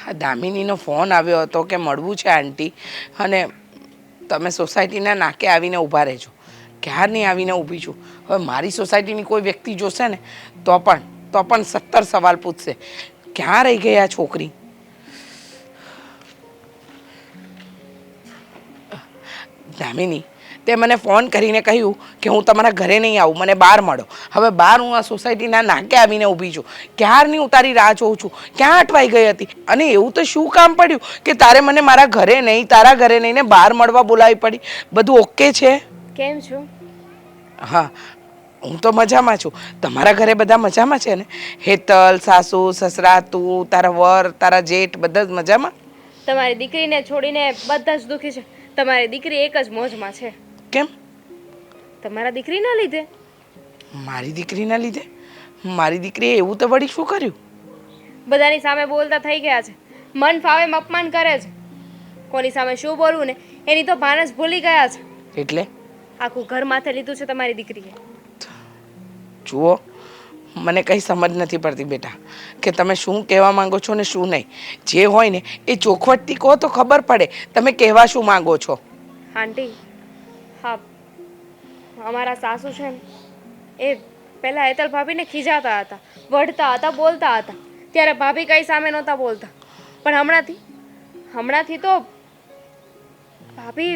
આ દામિનીનો ફોન આવ્યો હતો કે મળવું છે આંટી, અને તમે સોસાયટીના નાકે આવીને ઊભા રહેજો. ક્યારની આવીને ઊભી છું. હવે મારી સોસાયટીની કોઈ વ્યક્તિ જોશે ને તો પણ 17 સવાલ પૂછશે. ક્યાં રહી ગઈ આ છોકરી? દામિની, તે મને ફોન કરીને કહ્યું કે હું તમારા ઘરે નહીં આવું, મને બહાર મળો. હવે બહાર હું આ સોસાયટીના નાકે આવીને ઊભી છું. ક્યારની હું તારી રાહ જોઉં છું. ક્યાં અટવાઈ ગઈ હતી? અને એવું તો શું કામ પડ્યું કે તારે મને મારા ઘરે નહીં, તારા ઘરે નહીં ને બહાર મળવા બોલાવી પડી? બધું ઓકે છે? કેમ છો? હા, હું તો મજામાં છું. તમારા ઘરે બધા મજામાં છે ને? હેતલ, સાસુ, સસરા, તું, તારા વર, તારા જેઠ, બધા જ મજામાં? તમારી દીકરીને છોડીને બધા જ દુખી છે. તમારી દીકરી એક જ મોજમાં છે. કેમ? તમારા દીકરીના લીધે. મારી દીકરીના લીધે? મારી દીકરીએ એવું તો વળી શું કર્યું? બધાની સામે બોલતા થઈ ગયા છે. મન ફાવે એમ અપમાન કરે છે. કોની સામે શું બોલવું ને એની તો ભાન જ ભૂલી ગયા છે. એટલે આખું ઘર માથે લીધું છે તમારી દીકરીએ. જુઓ, મને કંઈ સમજ નથી પડતી બેટા કે તમે શું કહેવા માંગો છો ને શું નહીં. જે હોય ને એ ચોખવટથી કહો તો ખબર પડે તમે કહેવા શું માંગો છો. આંટી, હા, અમારા સાસુ છે ને એ પહેલાં હેતલ ભાભીને ખીજાતા હતા, વઢતા હતા, બોલતા હતા. ત્યારે ભાભી કઈ સામે નહોતા બોલતા. પણ હમણાંથી તો ભાભી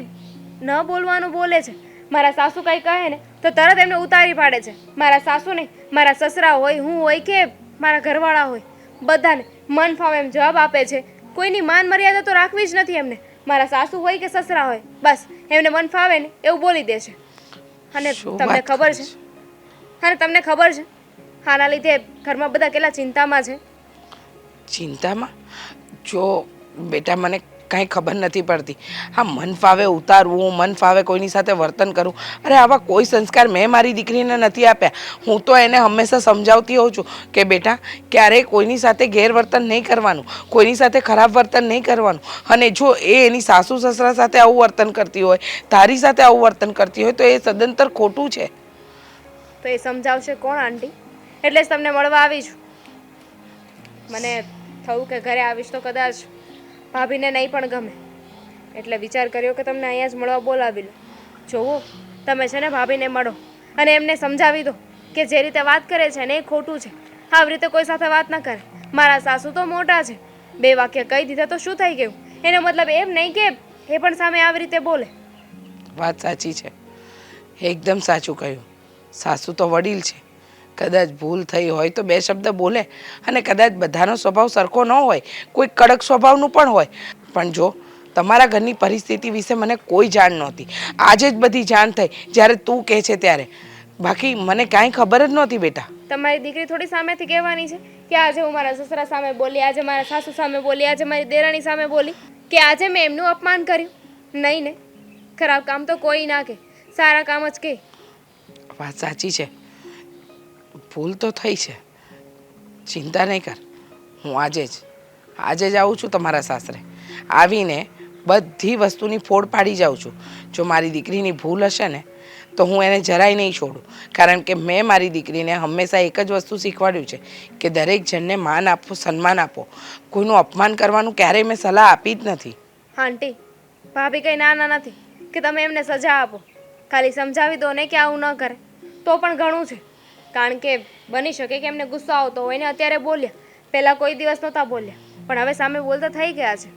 ન બોલવાનું બોલે છે. મારા સાસુ કંઈ કહે ને તો તરત એમને ઉતારી પાડે છે. મારા સાસુ નહીં, મારા સસરા હોય, હું હોય કે મારા ઘરવાળા હોય, બધાને મન ફાવે એમ જવાબ આપે છે. કોઈની માન મર્યાદા તો રાખવી જ નથી એમને. મારા સાસુ હોય કે સસરા હોય, બસ એમને મન ફાવે ને એવું બોલી દે છે. અને તમને ખબર છે, આના લીધે ઘરમાં બધા કેટલા ચિંતામાં છે. ચિંતામાં? જો બેટા, મને કાંઈ ખબર નથી પડતી. હા, મન ફાવે ઉતારવું, મન ફાવે કોઈની સાથે વર્તન કરવું, અરે આવા કોઈ સંસ્કાર મેં મારી દીકરીને નથી આપ્યા. હું તો એને હંમેશા સમજાવતી હોઉં છું કે બેટા, ક્યારેય કોઈની સાથે ગેરવર્તન નહીં કરવાનું, કોઈની સાથે ખરાબ વર્તન નહીં કરવાનું. અને જો એ એની સાસુ સસરા સાથે આવું વર્તન કરતી હોય, તારી સાથે આવું વર્તન કરતી હોય તો એ સદંતર ખોટું છે. તો એ સમજાવશે કોણ આંટી? એટલે જ તમને મળવા આવી છું. મને થયું કે ઘરે આવીશ તો કદાચ ભાભીને નહીં પણ ગમે, એટલે વિચાર કર્યો કે તમને અહીંયા જ મળવા બોલાવી લો. જોવો, તમે છે ને ભાભીને મળો અને એમને સમજાવી દો કે જે રીતે વાત કરે છે ને એ ખોટું છે. આવી રીતે કોઈ સાથે વાત ન કરે. મારા સાસુ તો મોટા છે, 2 વાક્ય કહી દીધા તો શું થઈ ગયું? એનો મતલબ એમ નહીં કે એ પણ સામે આવી રીતે બોલે. વાત સાચી છે, એકદમ સાચું કહ્યું. સાસુ તો વડીલ છે, કદાચ ભૂલ થઈ હોય તો 2 શબ્દ બોલે. અને કદાચ બધાનો સ્વભાવ સરખો ન હોય, કોઈ કડક સ્વભાવનું પણ હોય. પણ જો તમારા ઘરની પરિસ્થિતિ વિશે મને કોઈ જાણ નહોતી. આજે જ બધી જાણ થઈ જ્યારે તું કહે છે ત્યારે. બાકી મને કાંઈ ખબર જ નહોતી બેટા. તમારી દીકરી થોડી સામેથી કહેવાની છે કે આજે હું મારા સસરા સામે બોલી, આજે મારા સાસુ સામે બોલી, આજે મારી દેરાણી સામે બોલી, કે આજે મેં એમનું અપમાન કર્યું. નહીં ને, ખરાબ કામ તો કોઈ ના કહે, સારા કામ જ કહે. વાત સાચી છે, ભૂલ તો થઈ છે. ચિંતા નહીં કર, હું આજે જ આવું છું તમારા સાસરે. આવીને બધી વસ્તુની ફોડ પાડી જાઉં છું. જો મારી દીકરીની ભૂલ હશે ને તો હું એને જરાય નહીં છોડું. કારણ કે મેં મારી દીકરીને હંમેશા એક જ વસ્તુ શીખવાડ્યું છે કે દરેક જણને માન આપો, સન્માન આપો. કોઈનું અપમાન કરવાનું ક્યારેય મેં સલાહ આપી જ નથી. આંટી, ભાભી કંઈ નાના નથી કે તમે એમને સજા આપો. ખાલી સમજાવી દો ને કે આવું ન કરે તો પણ ઘણું છે. કારણ કે બની શકે કે એમને ગુસ્સો આવતો હોય ને અત્યારે બોલ્યા, પહેલાં કોઈ દિવસ નહોતા બોલ્યા, પણ હવે સામે બોલતા થઈ ગયા છે.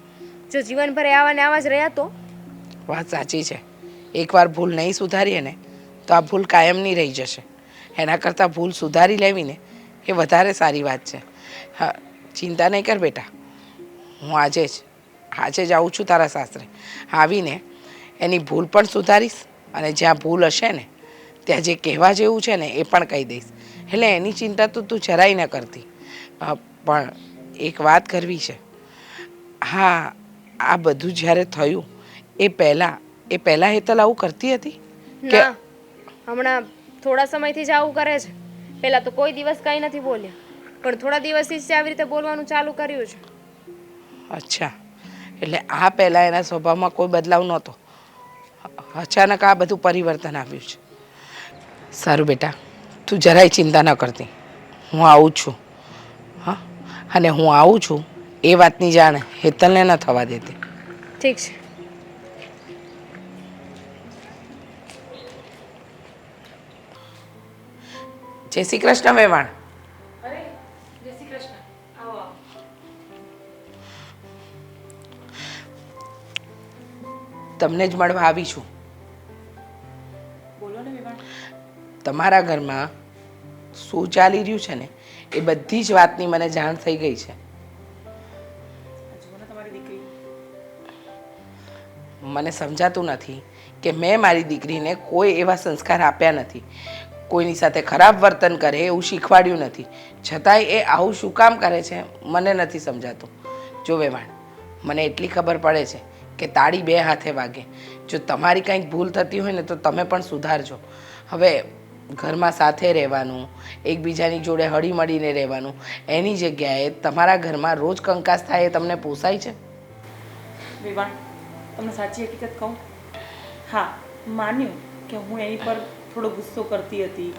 જો જીવનભર આવા ને આવા જ રહ્યા તો? વાત સાચી છે, એકવાર ભૂલ નહીં સુધારીએ ને તો આ ભૂલ કાયમની રહી જશે. એના કરતાં ભૂલ સુધારી લેવી ને એ વધારે સારી વાત છે. હા, ચિંતા નહીં કર બેટા, હું આજે જ આવું છું તારા સાસરે. આવીને એની ભૂલ પણ સુધારીશ અને જ્યાં ભૂલ હશે ને ત્યાં જે કહેવા જેવું છે ને એ પણ કહી દઈશ. એટલે એની ચિંતા તો તું જરાય ન કરતી. પણ એક વાત કરવી છે. હા, આ બધું જ્યારે થયું એ પહેલાં હેતલ આવું કરતી હતી કે ના, હમણાં થોડા સમયથી જ આવું કરે છે. પહેલાં તો કોઈ દિવસ કંઈ નથી બોલ્યા, પણ થોડા દિવસથી જ આવી રીતે બોલવાનું ચાલુ કર્યું છે. અચ્છા, એટલે આ પહેલાં એના સ્વભાવમાં કોઈ બદલાવ નહોતો, અચાનક આ બધું પરિવર્તન આવ્યું છે. સારું બેટા, તું જરાય ચિંતા ન કરતી, હું આવું જ છું. હા, અને હું આવું છું એ વાતની જાણ હેતલને ન થવા દેતી. ઠીક છે. જય શ્રી કૃષ્ણ વેવાણ. અરે જય શ્રી કૃષ્ણ. આવો આવો. તમને જ મળવા આવી છું. બોલો ને વિવાન. તમારા ઘરમાં શું ચાલી રહ્યું છે ને એ બધી જ વાતની મને જાણ થઈ ગઈ છે. તમારી દીકરી મને સમજાતું નથી કે મેં મારી દીકરીને કોઈ એવા સંસ્કાર આપ્યા નથી, કોઈની સાથે ખરાબ વર્તન કરે એવું શીખવાડ્યું નથી, છતાંય એ આવું શું કામ કરે છે મને નથી સમજાતું. જો વેવાણ, મને એટલી ખબર પડે છે કે તાળી બે હાથે વાગે. જો તમારી કંઈક ભૂલ થતી હોય ને તો તમે પણ સુધારજો. હવે ઘરમાં સાથે રહેવાનું, એકબીજાની જોડે હળીમળીને રહેવાનું, એની જગ્યાએ તમારા ઘરમાં રોજ કંકાસ થાય એ તમને પોસાય છે? વિવાન, તમને સાચી હકીકત કહું? હા, માન્યું કે હું એની પર થોડો ગુસ્સો કરતી હતી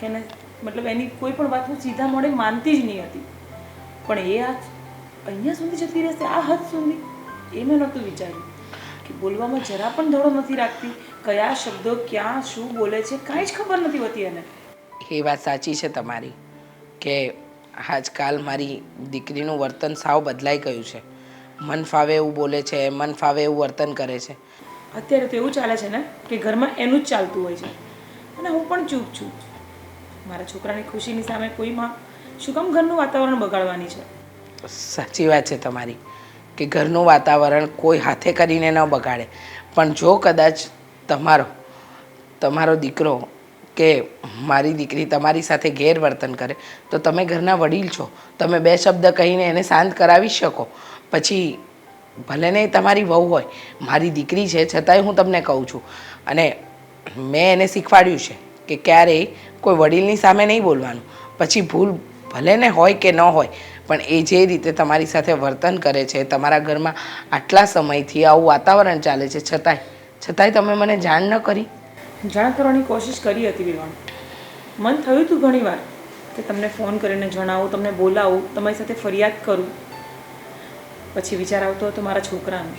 કે એને મતલબ એની કોઈ પણ વાત હું સીધા મોઢે માનતી જ નહીં હતી, પણ એ આજ અહીંયા સુધી જતી રહેશે, આ હદ સુધી, એ મેં નહોતું વિચાર્યું કે બોલવામાં જરા પણ ધડો નથી રાખતી, કયા શબ્દો ક્યાં શું બોલે છે કાંઈ જ ખબર નથી હોતી એને. એ વાત સાચી છે તમારી કે આજકાલ મારી દીકરીનું વર્તન સાવ બદલાઈ ગયું છે. મન ફાવે એવું બોલે છે, મન ફાવે એવું વર્તન કરે છે. અત્યારે તો એવું ચાલે છે ને કે ઘરમાં એનું જ ચાલતું હોય છે અને હું પણ ચૂપ છું. મારા છોકરાની ખુશીની સામે કોઈ માં શું કામ ઘરનું વાતાવરણ બગાડવાની છે? સાચી વાત છે તમારી કે ઘરનું વાતાવરણ કોઈ હાથે કરીને ન બગાડે, પણ જો કદાચ તમારો દીકરો કે મારી દીકરી તમારી સાથે ગેરવર્તન કરે તો તમે ઘરના વડીલ છો, તમે બે શબ્દ કહીને એને શાંત કરાવી શકો. પછી ભલે નહીં તમારી વહુ હોય, મારી દીકરી છે છતાંય હું તમને કહું છું અને મેં એને શીખવાડ્યું છે કે ક્યારેય કોઈ વડીલની સામે નહીં બોલવાનું. પછી ભૂલ ભલે ને હોય કે ન હોય, પણ એ જે રીતે તમારી સાથે વર્તન કરે છે, તમારા ઘરમાં આટલા સમયથી આવું વાતાવરણ ચાલે છે, છતાંય તમે મને જાણ ન કરી. જાણ કરવાની કોશિશ કરી હતી વિવાન. મન થયું હતું ઘણીવાર કે તમને ફોન કરીને જણાવું, તમને બોલાવું, તમારી સાથે ફરિયાદ કરું. પછી વિચાર આવતો હતો મારા છોકરાનો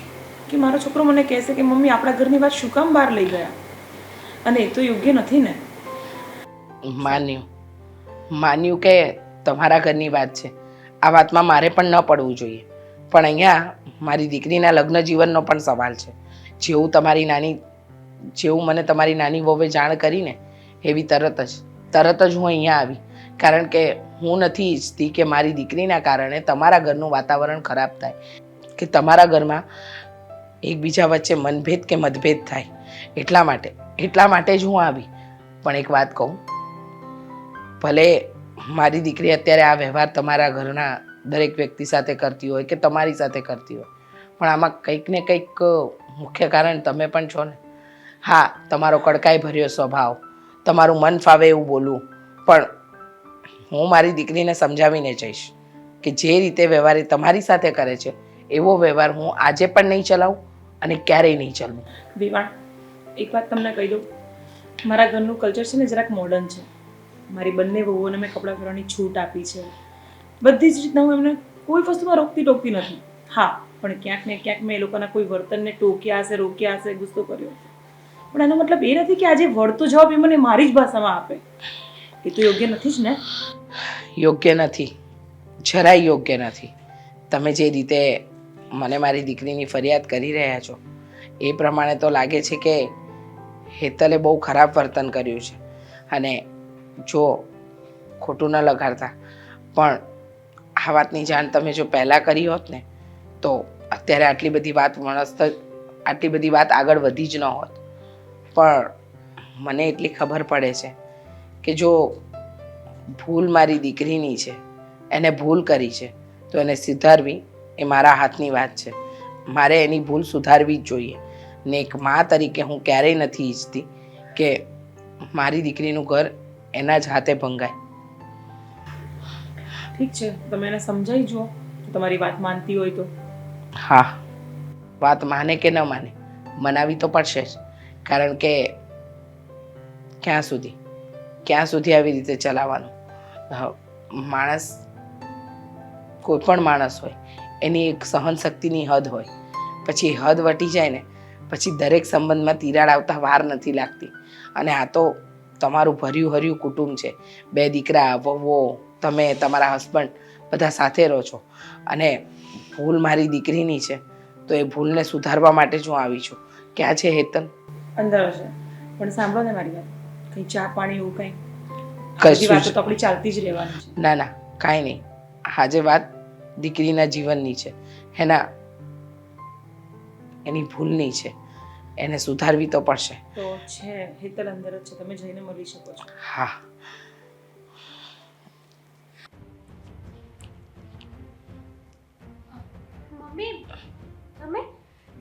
કે મારો છોકરો મને કહેશે કે મમ્મી આપણા ઘરની વાત શું કામ બહાર લઈ ગયા, અને એ તો યોગ્ય નથી ને. માન્યું કે તમારા ઘરની વાત છે, આ વાતમાં મારે પણ ન પડવું જોઈએ, પણ અહીંયા મારી દીકરીના લગ્ન જીવનનો પણ સવાલ છે. જેવું મને તમારી નાની વહુએ જાણ કરીને એવી તરત જ હું અહીંયા આવી, કારણ કે હું નથી ઈચ્છતી કે મારી દીકરીના કારણે તમારા ઘરનું વાતાવરણ ખરાબ થાય, કે તમારા ઘરમાં એકબીજા વચ્ચે મનભેદ કે મતભેદ થાય. એટલા માટે જ હું આવી. પણ એક વાત કહું, ભલે મારી દીકરી અત્યારે આ વ્યવહાર તમારા ઘરના દરેક વ્યક્તિ સાથે કરતી હોય કે તમારી સાથે કરતી હોય, પણ આમાં કંઈક ને કંઈક મુખ્ય કારણ તમે પણ છો ને. હા, તમારો કડકાઈ ભર્યો સ્વભાવ, તમારું મન ફાવે એવું બોલવું, પણ હું મારી દીકરીને સમજાવીને જઈશ કે જે રીતે વ્યવહાર એ તમારી સાથે કરે છે એવો વ્યવહાર હું આજે પણ નહીં ચલાવું અને ક્યારેય નહીં ચલાવું. વિવાન, એક વાત તમને કહી દઉં, મારા ઘરનું કલ્ચર છે ને જરાક મોડર્ન છે. મારી બંને વહુઓને મેં કપડાં પહેરવાની છૂટ આપી છે. બધી જ રીતના હું એમને કોઈ વસ્તુમાં ટોકતી નથી. હા, પણ ક્યાંક ને ક્યાંક મેં એ લોકોના કોઈ વર્તનને ટોક્યા હશે, રોક્યા હશે, ગુસ્સો કર્યો હશે, પણ એનો મતલબ એ નથી કે આજે વળતો જવાબ એ મને મારી જ ભાષામાં આપે. એ તો યોગ્ય નથી જ ને. યોગ્ય નથી, જરાય યોગ્ય નથી. તમે જે રીતે મને મારી દીકરીની ફરિયાદ કરી રહ્યા છો એ પ્રમાણે તો લાગે છે કે હેતલે બહુ ખરાબ વર્તન કર્યું છે. અને જો ખોટું ન લગાડતા, પણ આ વાતની જાણ તમે જો પહેલાં કરી હોત ને તો અત્યારે આટલી બધી વાત આગળ વધી જ ન હોત. પણ મને એટલી ખબર પડે છે કે જો ભૂલ મારી દીકરીની છે, એને ભૂલ કરી છે, તો એને સુધારવી એ મારા હાથની વાત છે. મારે એની ભૂલ સુધારવી જ જોઈએ ને એક મા તરીકે હું ક્યારેય નથી ઈચ્છતી કે મારી દીકરીનું ઘર એના જ હાથે ભંગાય. ઠીક છે, તમે એને સમજાવી જુઓ, તમારી વાત માનતી હોય તો. હા, વાત માને કે ન માને, મનાવી તો પડશે જ, કારણ કે ક્યાં સુધી આવી રીતે ચલાવવાનું. કોઈ પણ માણસ હોય એની એક સહનશક્તિની હદ હોય. પછી એ હદ વટી જાય ને પછી દરેક સંબંધમાં તિરાડ આવતા વાર નથી લાગતી. અને આ તો તમારું ભર્યું હર્યું કુટુંબ છે. 2 દીકરા, વહુઓ, તમે, તમારા હસબન્ડ બધા સાથે રહો છો. અને ભૂલ મારી દીકરીની છે તો એ ભૂલને સુધારવા માટે જ હું આવી છું. ક્યાં છે હેતલ? અંદર હશે. પણ સાંભળો ને મારી વાત, કંઈ ચા પાણી એવું કંઈ? કશું વાતો જ તો આપણી ચાલતી જ રહેવાની છે. ના ના, કાંઈ નહીં. આજે વાત દીકરીના જીવનની છે, એની ભૂલની છે. એને સુધારવી તો પડશે. તો છે, હેતલ અંદર જ છે, તમે જઈને મળી શકો છો. હા. મમ્મી, તમે?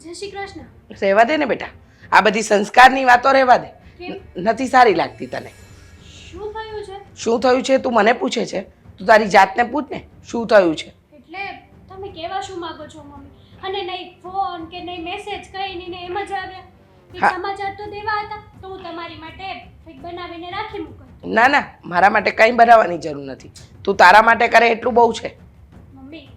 જય શ્રી કૃષ્ણ. રહેવા દે ને બેટા, આ બધી સંસ્કારની વાતો રહેવા દે. કેમ? નથી સારી લાગતી તને. શું થયું છે? શું થયું છે તું મને પૂછે છે? તું તારી જાતને પૂછ ને, શું થયું છે? એટલે તમે કેવા શું માંગો છો મમ્મી? અને નહીં ફોન કે નહીં મેસેજ કઈ નહીં ને એમ જ આવ્યા. એક હા. સમાચાર તો દેવા હતા તો હું તમારી માટે કંઈક બનાવીને રાખી મૂકત. ના ના, મારા માટે કંઈ બનાવવાની જરૂર નથી. તું તારા માટે કરે એટલું બહુ છે. મમ્મી,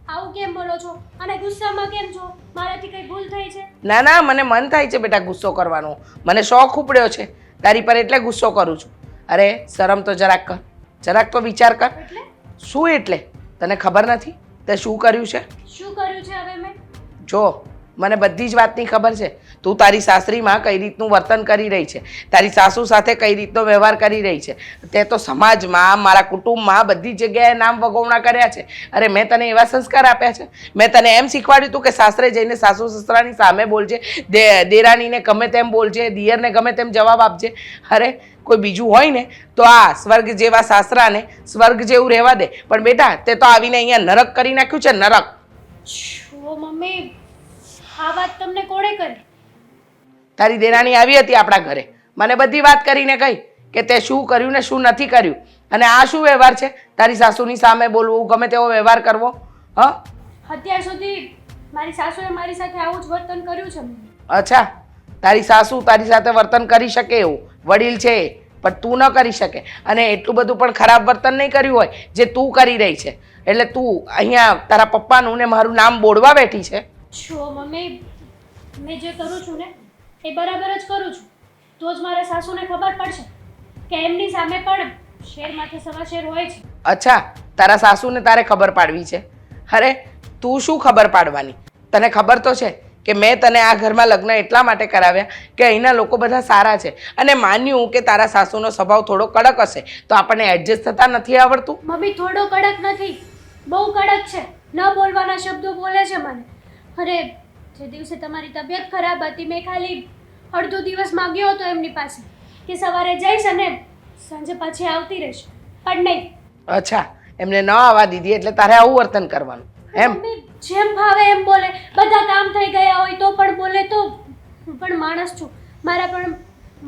આવું કેમ બોલો છો? અને ગુસ્સામાં કેમ છો? મારાથી કઈ ભૂલ થઈ છે? ના ના, મને મન થાય છે બેટા ગુસ્સો કરવાનો. મને શોખ ઉપડ્યો છે તારી પર એટલે ગુસ્સો કરું છું. અરે શરમ તો જરાક કર, જરાક તો વિચાર કર. એટલે શું એટલે? તને ખબર નથી તે શું કર્યું છે? શું કર્યું છે હવે મેં? જો મને બધી જ વાતની ખબર છે. તું તારી સાસરીમાં કઈ રીતનું વર્તન કરી રહી છે, તારી સાસુ સાથે કઈ રીતનો વ્યવહાર કરી રહી છે. તે તો સમાજમાં, મારા કુટુંબમાં બધી જગ્યાએ નામ વગોવણા કર્યા છે. અરે મેં તને એવા સંસ્કાર આપ્યા છે? મેં તને એમ શીખવાડ્યું હતું કે સાસરે જઈને સાસુ સસરાની સામે બોલજે, દેરાણીને ગમે તેમ બોલજે, દિયરને ગમે તેમ જવાબ આપજે. અરે કોઈ બીજું હોય ને તો આ સ્વર્ગ જેવા સાસરાને સ્વર્ગ જેવું રહેવા દે. પણ બેટા તે તો આવીને અહીંયા નરક કરી નાખ્યું છે, નરક. છો મમ્મી, આ વાત તમને કોણે કરી? તારી દેરાણી આવી હતી આપણા ઘરે, મને બધી વાત કરીને કહી કે તે શું કર્યું ને શું નથી કર્યું. અને આ શું વ્યવહાર છે? તારી સાસુની સામે બોલવું, ગમે તેવો વ્યવહાર કરવો? હા, અત્યાર સુધી મારી સાસુએ મારી સાથે આવું જ વર્તન કર્યું છે મમ્મી. અચ્છા, તારી સાસુ તારી સાથે વર્તન કરી શકે એવું વડીલ છે એ, પણ તું ન કરી શકે. અને એટલું બધું પણ ખરાબ વર્તન નહીં કર્યું હોય જે તું કરી રહી છે. એટલે તું અહીંયા તારા પપ્પાનું ને મારું નામ બોલવા બેઠી છે. છો મમ્મી, મેં જે કરું છું ને એ બરાબર જ કરું છું. તો જ મારા સાસુને ખબર પડશે કે એમની સામે પણ શેરમાંથી સવા શેર હોય છે. અચ્છા, તારા સાસુને તારે ખબર પાડવી છે? અરે તું શું ખબર પાડવાની? તને ખબર તો છે કે મેં તને આ ઘરમાં લગ્ન એટલા માટે કરાવ્યા કે અહીંના લોકો બધા સારા છે. અને માન્યું કે તારા સાસુનો સ્વભાવ થોડો કડક હશે તો આપણને એડજસ્ટ થતા નથી આવડતું. મમ્મી, થોડો કડક નથી, બહુ કડક છે. ન બોલવાના શબ્દો બોલે છે મને. અરે જે દિવસે તમારી તબિયત ખરાબ હતી મેં ખાલી અડધો દિવસ માંગ્યો હતો એમની પાસે કે સવારે જઈશ અને સાંજે પાછી આવતી રહીશ, પણ નહીં. અચ્છા, એમને ન આવવા દીધી એટલે તારે આવું વર્તન કરવાનું એમ? મમ્મી, જેમ ભાવે એમ બોલે. બધા કામ થઈ ગયા હોય તો પણ બોલે. તો હું પણ માણસ છું,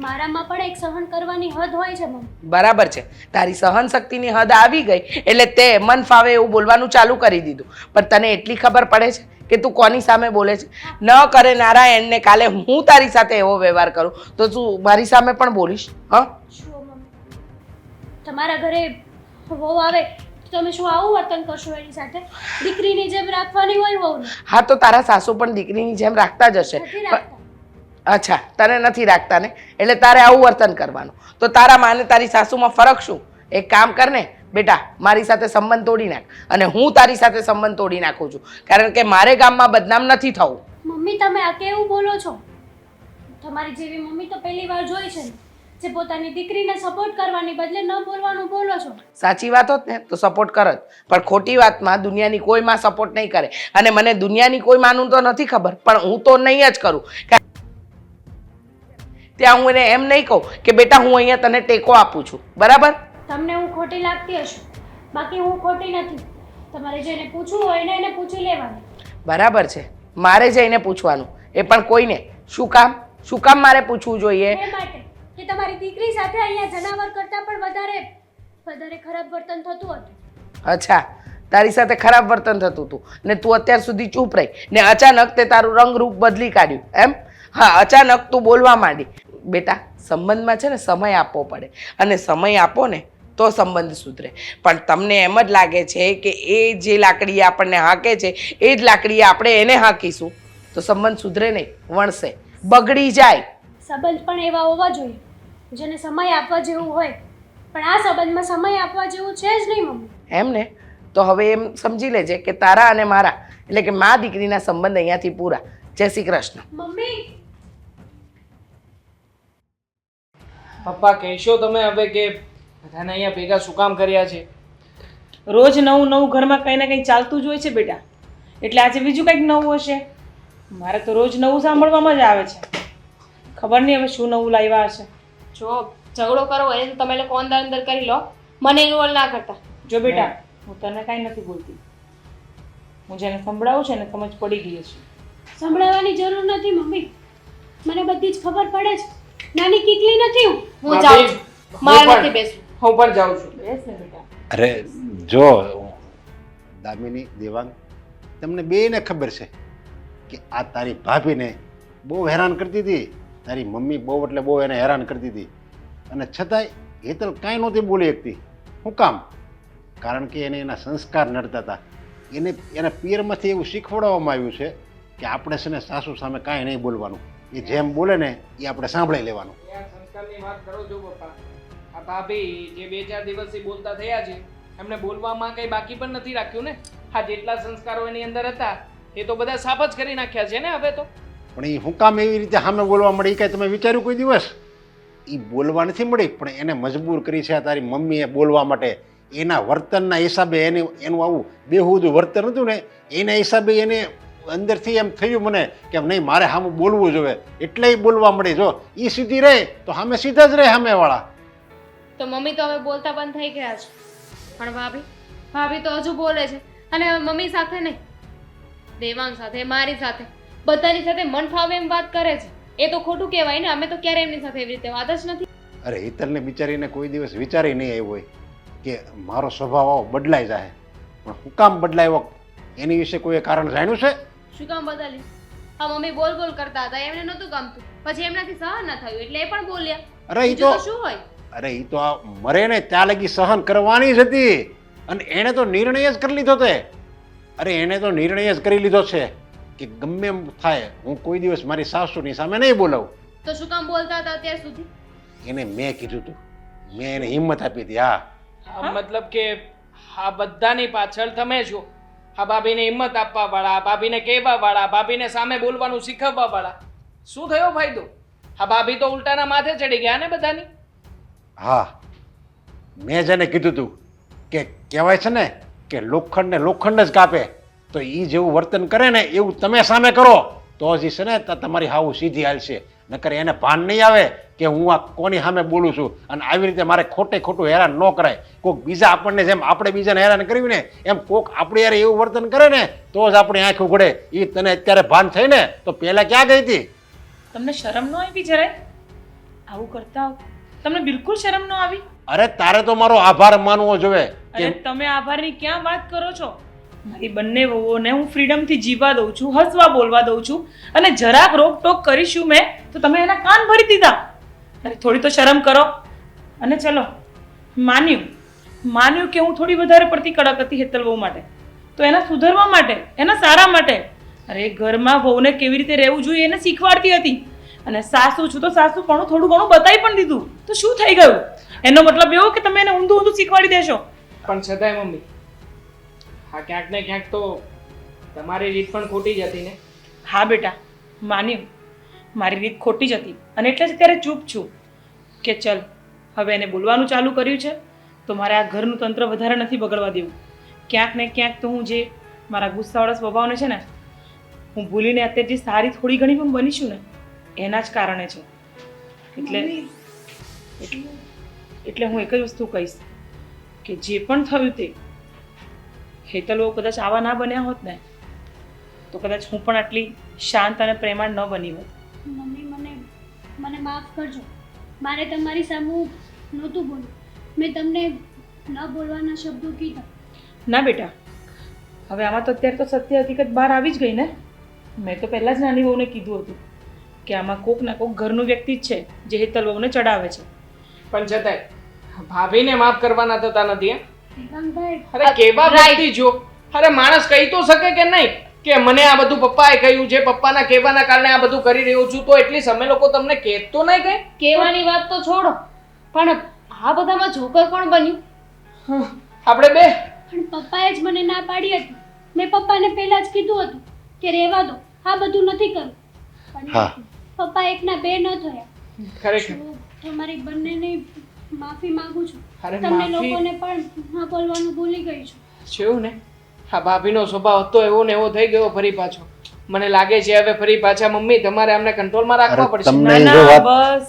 મારામાં પણ એક સહન કરવાની હદ હોય છે મમ્મી. બરાબર છે, તારી સહન શક્તિની હદ આવી ગઈ એટલે તે મન ફાવે એવું બોલવાનું ચાલુ કરી દીધું. પણ તને એટલી ખબર પડે છે કે તું કોની સામે બોલે છે? ન કરે નારાયણને કાલે હું તારી સાથે એવો વ્યવહાર કરું તો તું મારી સામે પણ બોલીશ? હા, શું મમ્મી, તમારા ઘરે વહુ આવે તો તમે શું આવું વર્તન કરશો એની સાથે? દીકરીની જેમ રાખવાની હોય વહુને. હા તો તારા સાસુ પણ દીકરીની જેમ રાખતા જ હશે. નથી રાખતા. અચ્છા, તને નથી રાખતા ને એટલે તારે આવું વર્તન કરવાનું. તો તારા માને તારી સાસુમાં ફરક શું? એક કામ કર ને બેટા, મારી સાથે સંબંધ તોડી નાખ અને હું તારી સાથે સંબંધ તોડી નાખું છું. કારણ કે મારે ગામમાં બદનામ નથી થવું. મમ્મી, તમે આ કેવું બોલો છો? તમારી જેવી મમ્મી તો પહેલી વાર જોઈ છે ને, જે પોતાની દીકરીને સપોર્ટ કરવાની બદલે ન બોલવાનું બોલો છો. સાચી વાત હોત ને તો સપોર્ટ કરત, પણ ખોટી વાતમાં દુનિયાની કોઈ માં સપોર્ટ નહીં કરે. અને મને દુનિયાની કોઈ માનું તો નથી ખબર, પણ હું તો નહીં જ કરું. ત્યાં હું એને એમ નહીં કહું કે બેટા હું અહીંયા તને ટેકો આપું છું, બરાબર? તમને હું ખોટી લાગતી હશે, બાકી હું ખોટી નથી. તમારે જેને પૂછવું હોય ને એને પૂછી લેવાનું. બરાબર છે, મારે જઈને પૂછવાનું, એ પણ કોઈને. શું કામ? શું કામ મારે પૂછવું જોઈએ? એ માટે કે તમારી દીકરી સાથે અહીંયા જનાવર કરતાં પણ વધારે ખરાબ વર્તન થતું હતું. અચ્છા, તારી સાથે ખરાબ વર્તન થતું હતું ને તું અત્યાર સુધી ચૂપ રહી ને અચાનક તે તારું રંગ રૂપ બદલી કાઢ્યું એમ? હા, અચાનક તું બોલવા માંડી. બેટા, સંબંધમાં છે ને સમય આપવો પડે અને સમય આપો ને તો સંબંધ સુધરે. પણ તમને એમ જ લાગે છે કે એ જે લાકડીએ આપણને હાંકે છે એ જ લાકડીએ આપણે એને હાંકીશું તો સંબંધ સુધરે નહીં, વણશે, બગડી જાય. સંબંધ પણ એવા હોવા જોઈએ જેને સમય આપવા જેવું હોય, પણ આ સંબંધમાં સમય આપવા જેવું છે જ નહીં મમ્મી. એમ ને? તો હવે એમ સમજી લેજે કે તારા અને મારા એટલે કે મા દીકરીના સંબંધ અહીંયાથી પૂરા. જય શ્રી કૃષ્ણ. મમ્મી પપ્પા કહેશો તમે હવે કે બધાને અહીંયા ભેગા શું કામ કર્યા છે? રોજ નવું નવું ઘરમાં કંઈ ને કંઈ ચાલતું જ હોય છે બેટા, એટલે આજે બીજું કંઈક નવું હશે. મારે તો રોજ નવું સાંભળવામાં જ આવે છે. ખબર નહીં હવે શું નવું લાવ્યા હશે. જો ઝઘડો કરવો હોય તો તમે લોકો અંદર અંદર કરી લો, મને ઇન્વોલ્વ ના કરતા. જો બેટા, હું તને કાંઈ નથી બોલતી. હું જેને સંભળાવું છે ને સમજ પડી ગઈ છે. સંભળાવવાની જરૂર નથી મમ્મી, મને બધી જ ખબર પડે છે. નાની કીકલી નથી હું. હું જાઉં છું, મારે નથી બેસવું. હું પણ જાઉં છું. બેસ ને બેટા. અરે જો દામિની, દેવાંગ, તમને બેયને ખબર છે કે આ તારી ભાભીને બહુ હેરાન કરતી હતી. તારી મમ્મી બહુ એટલે બહુ એને હેરાન કરતી હતી અને છતાંય હેતલ કાંઈ નહોતી બોલી શકતી. શું કામ? કારણ કે એને એના સંસ્કાર નડતા હતા. એને પિયરમાંથી એવું શીખવાડવામાં આવ્યું છે કે આપણે છે ને સાસુ સામે કાંઈ નહીં બોલવાનું. એ જેમ બોલે ને એ આપણે સાંભળી લેવાનું. યાર સંસ્કારની વાત કરો છો પપ્પા. આ ભાભી જે 2-4 દિવસથી બોલતા થયા છે એમને બોલવામાં કંઈ બાકી પણ નથી રાખ્યું ને. આ જેટલા સંસ્કારો એની અંદર હતા એ તો બધા સાફ જ કરી નાખ્યા છે ને હવે તો. પણ એ શું કામ એવી રીતે સામે બોલવા મળી? કાંઈ તમે વિચાર્યું કોઈ દિવસ? એ બોલવા નથી મળી, પણ એને મજબૂર કરી છે તારી મમ્મીએ બોલવા માટે. એના વર્તનના હિસાબે એનું આવું બેહુદું વર્તન હતું ને એના હિસાબે એને અંદરથી એમ થયું મને કે નહીં મારે સામે બોલવું જોઈએ, એટલે બોલવા મળી. જો એ સીધી રહે તો સામે સીધા જ રહે સામેવાળા. તો મમ્મી તો હવે બોલતા બંધ થઈ ગયા છે, પણ ભાભી તો હજુ બોલે છે. અને હવે મમ્મી સાથે નહીં, દેવાંગ સાથે, મારી સાથે, બધાની સાથે મન ફાવે એમ વાત કરે છે. એ તો ખોટું કહેવાય ને. અમે તો ક્યારે એમની સાથે એવી રીતે વાત જ નથી. અરે હેતલને બિચારીને કોઈ દિવસ વિચારી નહીં આવ્યો હોય કે મારો સ્વભાવ આવો બદલાઈ જાય. પણ શું કામ બદલાયો એની વિશે કોઈ કારણ જાણ્યું છે? શું કામ બદલી? હા, મમ્મી બોલ કરતા હતા, એમને નહોતું ગમતું, પછી એમનાથી સહન ન થયું એટલે એ પણ બોલ્યા. અરે એ બીજું તો શું હોય? અરે એ તો આ મરે ને ત્યાં લગી સહન કરવાની જ હતી અને એણે તો નિર્ણય જ કરી લીધો તે. અરે એણે તો નિર્ણય જ કરી લીધો છે કે ગમે એમ થાય હું કોઈ દિવસ મારી સાસુની સામે નહીં બોલાવું. તો શું કામ બોલતા હતા અત્યાર સુધી? એને મેં કીધું હતું, મેં એને હિંમત આપી હતી. હા, મતલબ કે આ બધાની પાછળ તમે છો. આ ભાભીને હિંમત આપવા વાળા, ભાભીને કહેવા વાળા, ભાભીને સામે બોલવાનું શીખવવા વાળા. શું થયો ફાયદો? આ ભાભી તો ઉલટાના માથે ચડી ગયા ને બધાની. હા, મેં જેને કીધું હતું કે કહેવાય છે ને કે લોખંડને લોખંડ જ કાપે, તો એ જેવું વર્તન કરે ને એવું તમે સામે કરો તો જ છે ને તમારી હાવું સીધી હાલશે. નકર એને ભાન નહીં આવે કે હું આ કોની સામે બોલું છું અને આવી રીતે મારે ખોટું હેરાન ન કરાય. કોઈક બીજા આપણને જેમ આપણે બીજાને હેરાન કર્યું ને એમ કોઈક આપણે યાર એવું વર્તન કરે ને તો જ આપણી આંખ ઉઘડે. એ તને અત્યારે ભાન થઈ ને તો પહેલાં ક્યાં ગઈ હતી? તમને શરમ ન આવી જરાય આવું કરતા હો? તમને બિલકુલ શરમ ન આવી? અરે તારે તો મારો આભાર માનવો જોઈએ. અરે તમે આભારની ક્યાં વાત કરો છો? મારી બંને વહુઓને હું ફ્રીડમથી જીવવા દઉં છું, હસવા બોલવા દઉં છું, અને જરાક રોકટોક કરીશું મેં તો તમે એના કાન ભરી દીધા. અરે થોડી તો શરમ કરો. અને ચલો માન્યું કે હું થોડી વધારે પડતી કડક હતી હેતલ વહુ માટે, તો એના સુધરવા માટે, એના સારા માટે. અરે ઘરમાં વહુને કેવી રીતે રહેવું જોઈએ એને શીખવાડતી હતી. અને સાસુ છું તો સાસુ પણ થોડું ઘણું બતાવી પણ દીધું, તો શું થઈ ગયું? એનો મતલબ એવો કે તમે એને ઊંધું શીખવાડી દેશો? પણ છતાંય મમ્મી, હા ક્યાંક ને ક્યાંક તો તમારી રીત પણ ખોટી જ હતી ને. હા બેટા, માન્યું મારી રીત ખોટી જ હતી અને એટલે જ ત્યારે ચૂપ છું કે ચલ હવે એને બોલવાનું ચાલુ કર્યું છે તો મારે આ ઘરનું તંત્ર વધારે નથી બગડવા દેવું. ક્યાંક ને ક્યાંક તો હું જે મારા ગુસ્સાવાળા સ્વભાવને છે ને હું ભૂલીને અત્યારે જે સારી થોડી ઘણી પણ બનીશું ને એના જ કારણે છે. એટલે હું એક જ વસ્તુ કહીશ કે જે પણ થયું તે હેતલ વહુ કદાચ આવા ના બન્યા હોત ને તો કદાચ હું પણ આટલી શાંત અને પ્રેમાળ ન બની હોત. મમ્મી મને માફ કરજો. મારે તમારી સામે નહોતું બોલ્યું. મેં તમને ન બોલવાના શબ્દો કીધા. ના બેટા, હવે આમાં તો અત્યારે તો સત્ય હકીકત બહાર આવી જ ગઈ ને. મેં તો પહેલાં જ નાની વહુને કીધું હતું કે આમાં કોક ના કોક ઘરનું વ્યક્તિ જ છે જે હેતલ વહુને ચડાવે છે. પણ છતાંય ભાભીને માફ કરવાના થતા નથી હે? દેવાંગભાઈ, અરે કેવા Right. વ્યક્તિ જો અરે માણસ કહી તો શકે કે નહીં કે મને આ બધું પપ્પાએ કહ્યું છે, પપ્પાના કહેવાના કારણે આ બધું કરી રહ્યો છું, તો એટલી અમે લોકો તમને કહેત તો નહીં કઈ? કહેવાની વાત તો છોડો, પણ આ બધામાં જોકર કોણ બન્યું? આપણે બે પણ પપ્પાએ જ મને ના પાડી હતી. મેં પપ્પાને પહેલા જ કીધું હતું કે રહેવા દો, આ બધું નથી કરવું. હા. પણ પપ્પા એકના બે ન થયા. ખરેખર તો તમારી બંનેની માફી માંગુ છું. અરે તમને માફી લોકોને પણ હા બોલવાનું ભૂલી ગઈ છું. છું ને હા ભાભીનો સ્વભાવ હતો એવો ને એવો થઈ ગયો ફરી પાછો. મને લાગે છે હવે ફરી પાછા મમ્મી તમારે અમને કંટ્રોલમાં રાખવા અરે પડશે. તમને ના જો ના વાત બસ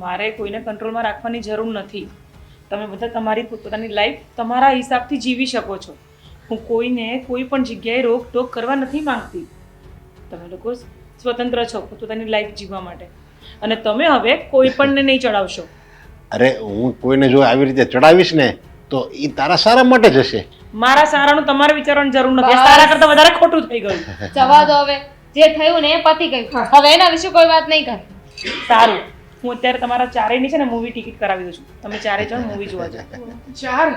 મારે કોઈને કંટ્રોલમાં રાખવાની જરૂર નથી. તમે બધા તમારી પોતાની લાઈફ તમારા હિસાબથી જીવી શકો છો. હું કોઈને કોઈ પણ જગ્યાએ રોકટોક કરવા નથી માંગતી. તમે લોકો સ્વતંત્ર છો પોતાની લાઈફ જીવવા માટે, અને તમે હવે કોઈ પણને નહીં ચડાવશો. અરે હું કોઈને જો આવી રીતે ચડાવીશ ને તો એ તારા સારા માટે જ હશે. મારા સારાનું તમારે વિચારવાની જરૂર નથી. બસ. સારા કરતાં વધારે ખોટું થઈ ગયું. જવા દો હવે, જે થયું ને એ પતી ગયું. હવે એના વિશે કોઈ વાત નહીં કરે. સારું, હું અત્યારે તમારા ચારેયની છે ને મૂવી ટિકિટ કરાવી દઉં છું. તમે ચારે જણ મૂવી જોવા જાઓ. ચાર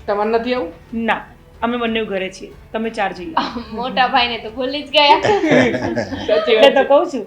તમારે નથી આવું? ના, અમે બંને ઘરે છીએ, તમે ચાર જઈએ. મોટા ભાઈને તો ભૂલી જ ગયા. સાચી એટલે વાત તો કહું છું.